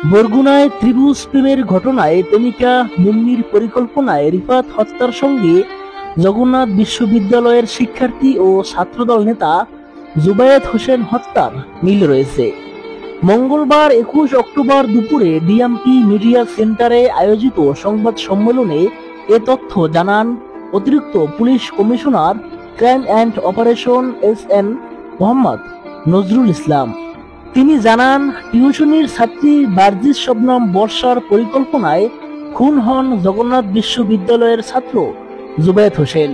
বরগুনায় ত্রিভুজ প্রেমের ঘটনায় প্রেমিকা মিন্নির পরিকল্পনায় রিফাত হত্যার সঙ্গে জগন্নাথ বিশ্ববিদ্যালয়ের শিক্ষার্থী ও ছাত্রদল নেতা জুবায়েদ হোসেন হত্যার মিল রয়েছে। মঙ্গলবার 21 অক্টোবর দুপুরে ডিএমপি মিডিয়া সেন্টারে আয়োজিত সংবাদ সম্মেলনে এ তথ্য জানান অতিরিক্ত police commissioner crime and operation S N. Mohammad Nazrul Islam. তিনি জানান, টিউশনির ছাত্রী বারজিস শবনম বর্ষার পরিকল্পনায় খুন হন জগন্নাথ বিশ্ববিদ্যালয়ের ছাত্র জুবায়েদ হোসেন।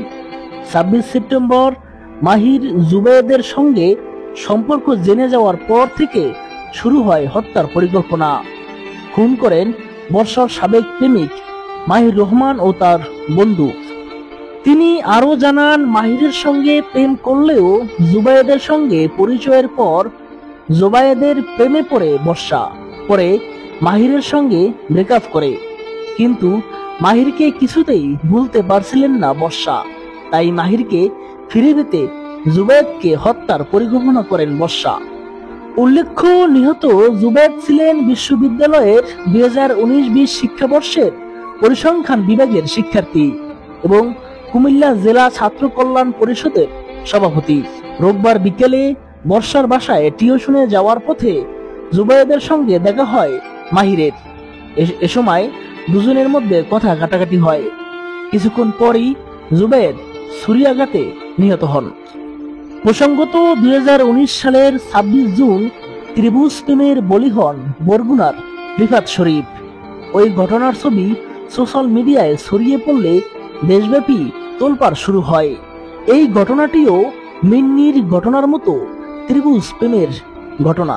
26 সেপ্টেম্বর মাহির জুবায়েদের সঙ্গে সম্পর্ক জেনে যাওয়ার পর থেকে শুরু হয় হত্যার পরিকল্পনা। খুন করেন বর্ষার সাবেক প্রেমিক মাহির রহমান ও তার বন্ধু। তিনি আরো জানান, মাহিরের সঙ্গে প্রেম করলেও জুবায়েদের সঙ্গে পরিচয়ের পর জুবায়েদের প্রেমে পড়ে বর্ষা। পরে মাহিরের সঙ্গে ব্রেকআপ করে, কিন্তু মাহিরকে কিছুতেই ভুলতে পারছিলেন না বর্ষা। তাই মাহিরকে ফিরে পেতে জুবায়েদকে হত্যার পরিকল্পনা করেন বর্ষা। উল্লেখ্য, নিহত জুবায়েদ ছিলেন বিশ্ববিদ্যালয়ের 2019-20 শিক্ষাবর্ষের পরিসংখ্যান বিভাগের শিক্ষার্থী এবং কুমিল্লা জেলা ছাত্র কল্যাণ পরিষদের সভাপতি। রোববার বিকেলে বর্ষার বাসায় টিউশনে যাওয়ার পথে জুবায়েদের সঙ্গে দেখা হয় মাহিরের। এ সময় দুজনের মধ্যে কথা কাটাকাটি হয়। কিছুক্ষণ পরই জুবায়েদ ছুরিয়াঘাতে নিহত হন। প্রসঙ্গত 2019 সালের 26 জুন ত্রিভুজ প্রেমের বলি হন বরগুনার রিফাত শরীফ। ওই ঘটনার ছবি সোশ্যাল মিডিয়ায় ছড়িয়ে পড়লে দেশব্যাপী তোলপাড় শুরু হয়। এই ঘটনাটিও মিন্নির ঘটনার মতো ত্রিভুজ প্রেমের ঘটনা।